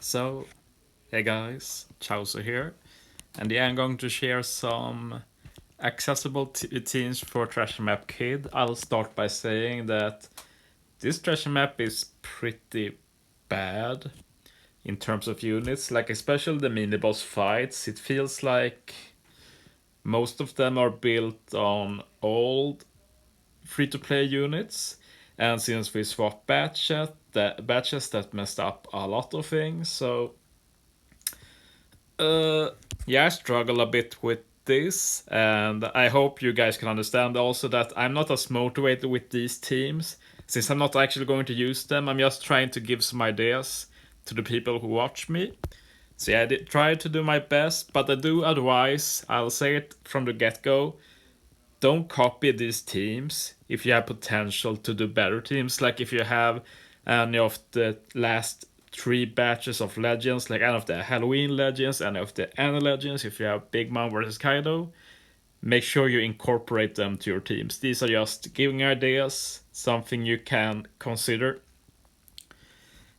So, hey guys, Chaucer here, and yeah, I'm going to share some accessible teams for Treasure Map Kid. I'll start by saying that this treasure map is pretty bad in terms of units, like especially the mini boss fights. It feels like most of them are built on old free to play units, and since we swapped batches that messed up a lot of things, so Uh, yeah, I struggle a bit with this, and I hope you guys can understand also that I'm not as motivated with these teams since I'm not actually going to use them. I'm just trying to give some ideas to the people who watch me. So yeah, I did try to do my best, but I do advise, I'll say it from the get-go, don't copy these teams if you have potential to do better teams. Like if you have any of the last three batches of legends, like any of the Halloween legends, any of the Anna legends, if you have Big Mom versus Kaido, make sure you incorporate them to your teams. These are just giving ideas, something you can consider.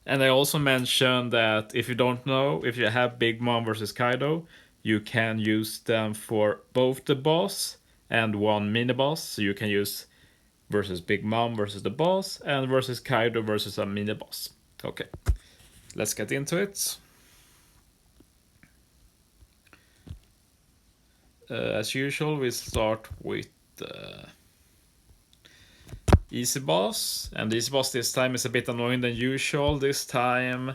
And I also mentioned that if you don't know, if you have Big Mom versus Kaido, you can use them for both the boss and one mini boss. So you can use versus Big Mom versus the boss and versus Kaido versus a mini boss. Okay, let's get into it. As usual, we start with easy boss, and the easy boss this time is a bit annoying than usual. This time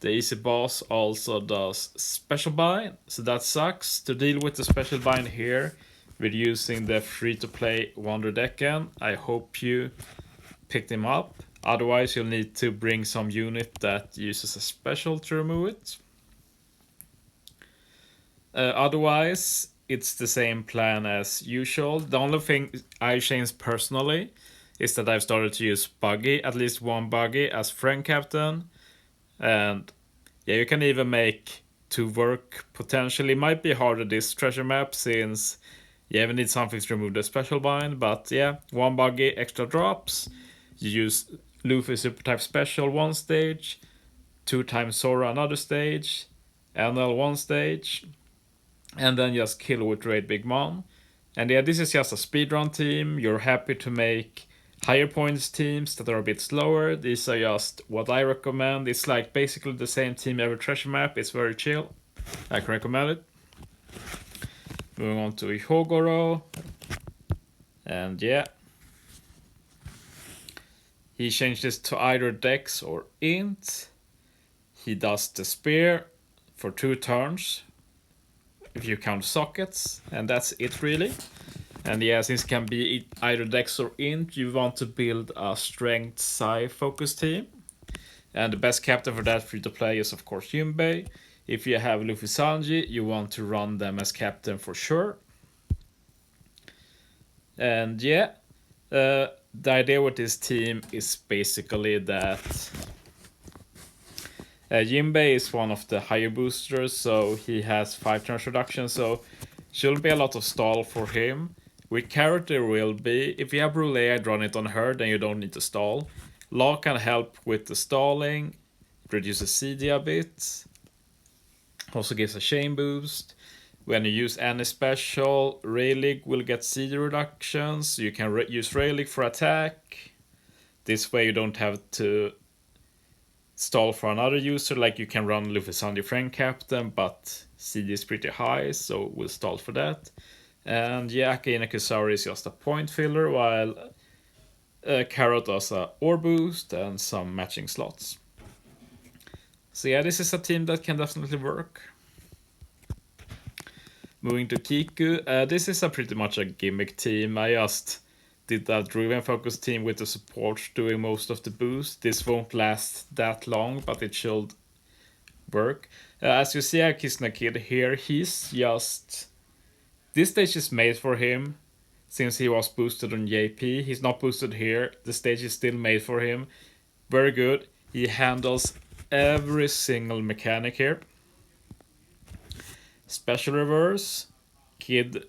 the easy boss also does special bind, so that sucks. To deal with the special bind here, we're using the free-to-play Wonder Decken. I hope you picked him up. Otherwise, you'll need to bring some unit that uses a special to remove it. Otherwise, it's the same plan as usual. The only thing I changed personally is that I've started to use Buggy, at least one Buggy, as friend captain. And yeah, you can even make two work potentially. Might be harder this treasure map since you even need something to remove the special bind. But yeah, one Buggy, extra drops. You use Luffy super type special one stage, 2 times Sora another stage, NL one stage, and then just kill with Raid Big Mom. And yeah, this is just a speedrun team. You're happy to make higher points teams that are a bit slower. These are just what I recommend. It's like basically the same team every treasure map. It's very chill. I can recommend it. Moving on to Ihogoro. And yeah, he changes to either Dex or Int. He does the spear for 2 turns, if you count sockets, and that's it really. And yeah, since it can be either Dex or Int, you want to build a strength psi focus team. And the best captain for that free to play is of course Yunbei. If you have Luffy Sanji, you want to run them as captain for sure. And yeah, the idea with this team is basically that Jinbei is one of the higher boosters, so he has 5 turns reduction, so should be a lot of stall for him. With Carrot there will be. If you have Brule and run it on her, then you don't need to stall. Law can help with the stalling, it reduces CD a bit, also gives a chain boost. When you use any special, Rayleigh will get CD reductions. You can use Rayleigh for attack. This way you don't have to stall for another user, like you can run Luffy Sanji friend captain, but CD is pretty high, so we'll stall for that. And yeah, Akaina Kusari is just a point filler, while Carrot does a ore boost and some matching slots. So yeah, this is a team that can definitely work. Moving to Kiku, this is a pretty much a gimmick team. I just did a driven focus team with the support doing most of the boost. This won't last that long, but it should work. As you see, Akisna Kid here, he's just... This stage is made for him, since he was boosted on JP. He's not boosted here. The stage is still made for him. Very good. He handles every single mechanic here. Special reverse. Kid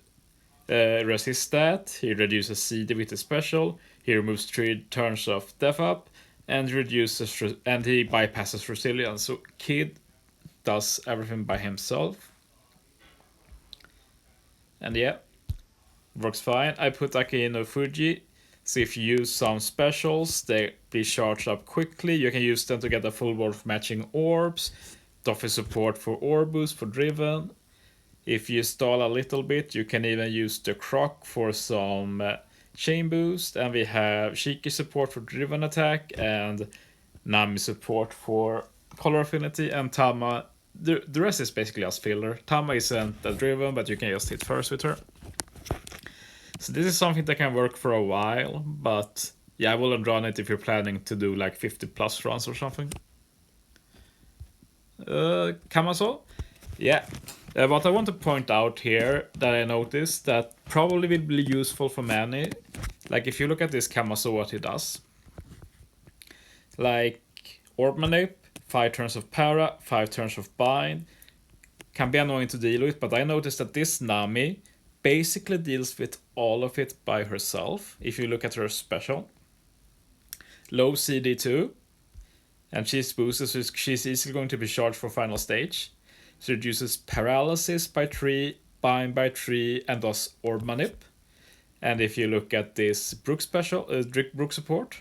resists that. He reduces CD with the special. He removes 3 turns of def up. and and he bypasses resilience. So Kid does everything by himself. And yeah, works fine. I put Aki no Fuji. So if you use some specials, they be charged up quickly. You can use them to get a full board of matching orbs. Offer support for orb boost for Driven. If you stall a little bit, you can even use the Croc for some chain boost. And we have Shiki support for Driven attack and Nami support for color affinity, and Tama. The rest is basically just filler. Tama isn't that driven, but you can just hit first with her. So this is something that can work for a while, but yeah, I wouldn't run it if you're planning to do like 50 plus runs or something. Kamaso? Yeah. What I want to point out here that I noticed that probably will be useful for many. Like if you look at this Kamaso, what he does. Like Orb Manip, 5 turns of para, 5 turns of bind. Can be annoying to deal with, but I noticed that this Nami basically deals with all of it by herself. If you look at her special. Low CD2. And she's boosted, so she's easily going to be charged for final stage. She reduces paralysis by 3, bind by 3, and does Orb Manip. And if you look at this Brook special, Brook support,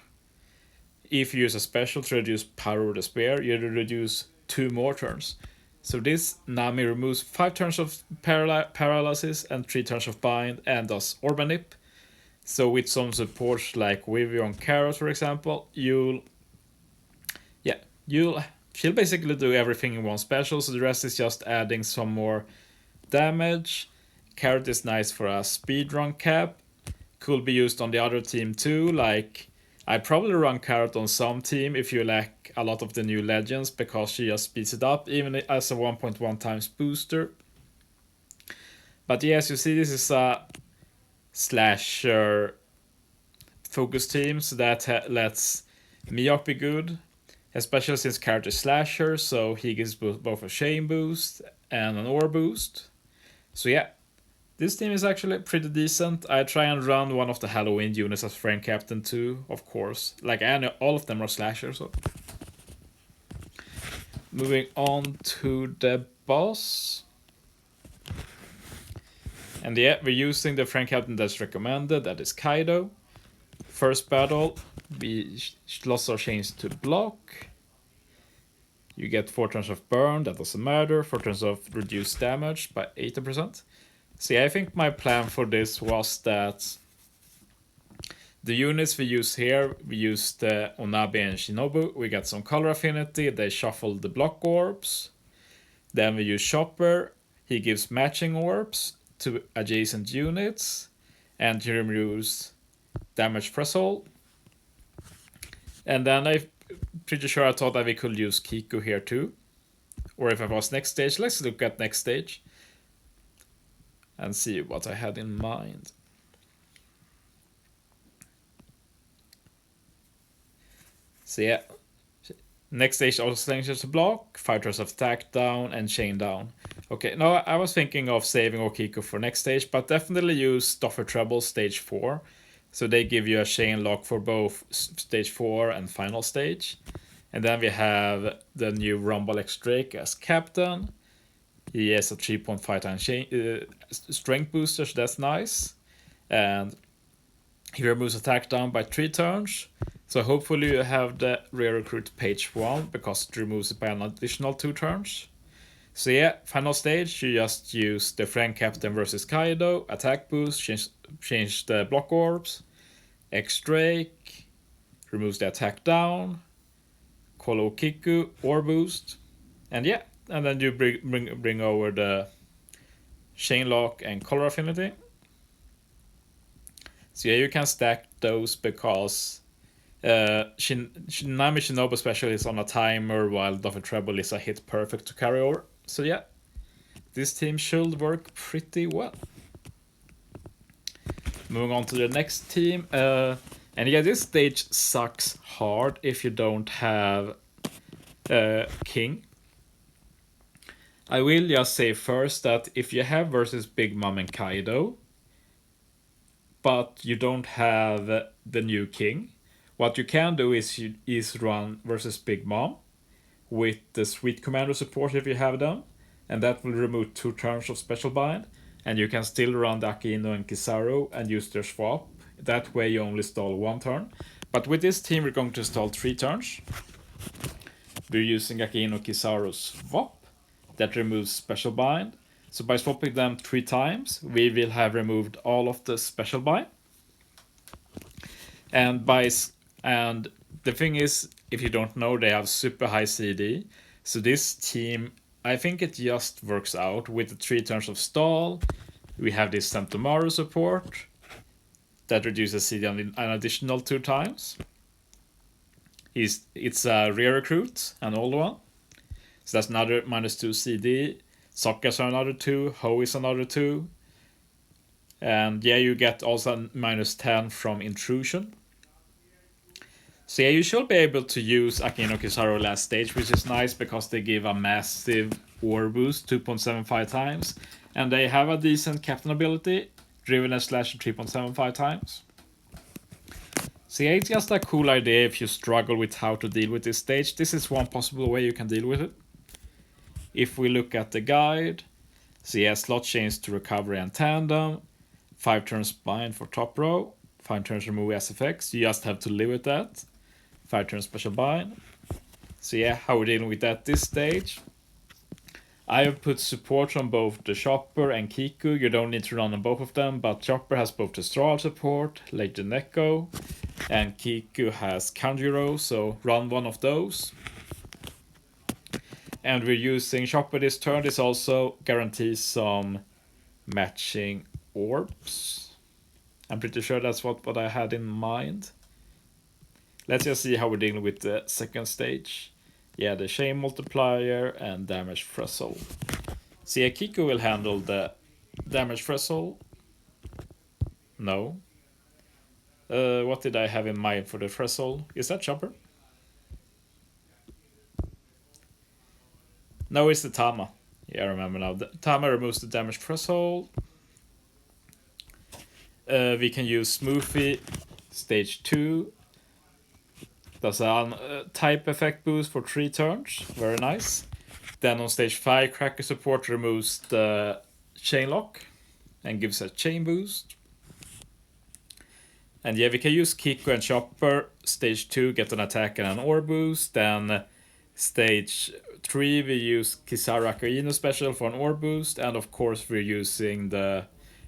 if you use a special to reduce power of the spear, you reduce 2 more turns. So this Nami removes 5 turns of paralysis and 3 turns of bind and does Orb Manip. So with some supports like Vivian Carrot, for example, she'll basically do everything in one special, so the rest is just adding some more damage. Carrot is nice for a speedrun cap. Could be used on the other team too, like I probably run Carrot on some team if you lack a lot of the new legends, because she just speeds it up, even as a 1.1 times booster. But yes, you see, this is a slasher focus team, so that lets Miyok be good, especially since Carrot is slasher, so he gives both a chain boost and an ore boost. So yeah, this team is actually pretty decent. I try and run one of the Halloween units as friend captain too, of course. Like all of them are slashers. So. Moving on to the boss. And yeah, we're using the friend captain that's recommended, that is Kaido. First battle, we lost our chains to block. You get 4 turns of burn, that doesn't matter. 4 turns of reduced damage by 80%. See, I think my plan for this was that the units we use here, we used Onabe and Shinobu. We got some color affinity, they shuffled the block orbs. Then we use Chopper, he gives matching orbs to adjacent units. And he removes damage threshold. And then I'm pretty sure I thought that we could use Kiku here too. Or if it was next stage, let's look at next stage. And see what I had in mind. So yeah, next stage also slings to block, 5 turns of attack down and chain down. Okay, no, I was thinking of saving Okiko for next stage, but definitely use Stoffer Treble stage 4. So they give you a chain lock for both stage 4 and final stage. And then we have the new Rumble X Drake as captain. He has a 3.5 times strength booster, so that's nice. And he removes attack down by 3 turns. So hopefully you have the rare recruit page 1, because it removes it by an additional 2 turns. So yeah, final stage, you just use the friend captain versus Kaido, attack boost, change the block orbs, X Drake, removes the attack down, Kolo Kiku, or boost, and yeah, and then you bring over the chain lock and color affinity. So yeah, you can stack those because Nami Shinobu especially is on a timer, while Doffer Treble is a hit perfect to carry over. So yeah, this team should work pretty well. Moving on to the next team. And yeah, this stage sucks hard if you don't have King. I will just say first that if you have versus Big Mom and Kaido, but you don't have the new King, What you can do is run versus Big Mom with the Sweet Commander support if you have them, and that will remove 2 turns of Special Bind, and you can still run the Aquino and Kizaru and use their swap. That way you only stall 1 turn. But with this team we're going to stall 3 turns. We're using Aquino Kizaru swap that removes Special Bind. So by swapping them 3 times, we will have removed all of the Special Bind. And the thing is, if you don't know, they have super high CD. So this team, I think it just works out with the 3 turns of stall. We have this Sentomaru support that reduces CD an additional 2 times. It's a rare recruit, an old one. So that's another -2 CD. Sokkas are another 2. Ho is another 2. And yeah, you get also -10 from intrusion. So yeah, you should be able to use Aquino Kizaru last stage, which is nice because they give a massive ore boost 2.75 times. And they have a decent captain ability, driven and slash 3.75 times. So yeah, it's just a cool idea if you struggle with how to deal with this stage. This is one possible way you can deal with it. If we look at the guide, so yeah, slot chains to recovery and tandem, 5 turns bind for top row, 5 turns remove SFX, you just have to live with that. 5 turns special bind. So yeah, how we're dealing with that this stage. I have put support on both the Chopper and Kiku. You don't need to run on both of them, but Chopper has both the Strahl support, Late Neko, and Kiku has Kanjuro, so run one of those. And we're using Chopper this turn. This also guarantees some matching orbs. I'm pretty sure that's what I had in mind. Let's just see how we're dealing with the second stage. Yeah, the chain multiplier and damage threshold. So yeah, Kiku will handle the damage threshold. No. What did I have in mind for the threshold? Is that Chopper? No, it's the Tama. Yeah, I remember now. The Tama removes the damage threshold. We can use Smoothie, stage 2. Does a type effect boost for 3 turns. Very nice. Then on stage 5, Cracker support removes the chain lock and gives a chain boost. And yeah, we can use Kiku and Chopper. Stage 2, get an attack and an ore boost. Then stage 3, we use Kizaru Akainu special for an ore boost. And of course, we're using the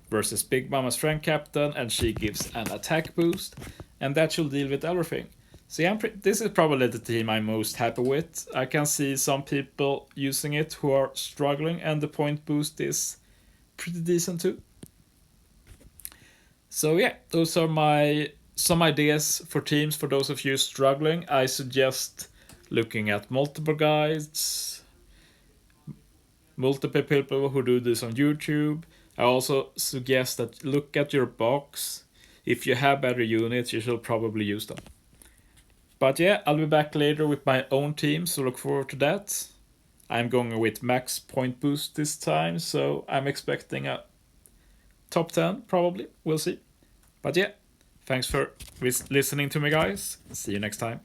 versus Big Mom as Strength Captain, and she gives an attack boost. And that should deal with everything. So yeah, this is probably the team I'm most happy with. I can see some people using it who are struggling, and the point boost is pretty decent too. So yeah, those are some ideas for teams for those of you struggling. I suggest looking at multiple guides, multiple people who do this on YouTube. I also suggest that look at your box. If you have better units, you should probably use them. But yeah, I'll be back later with my own team, so look forward to that. I'm going with max point boost this time, so I'm expecting a top 10, probably. We'll see. But yeah, thanks for listening to me, guys. See you next time.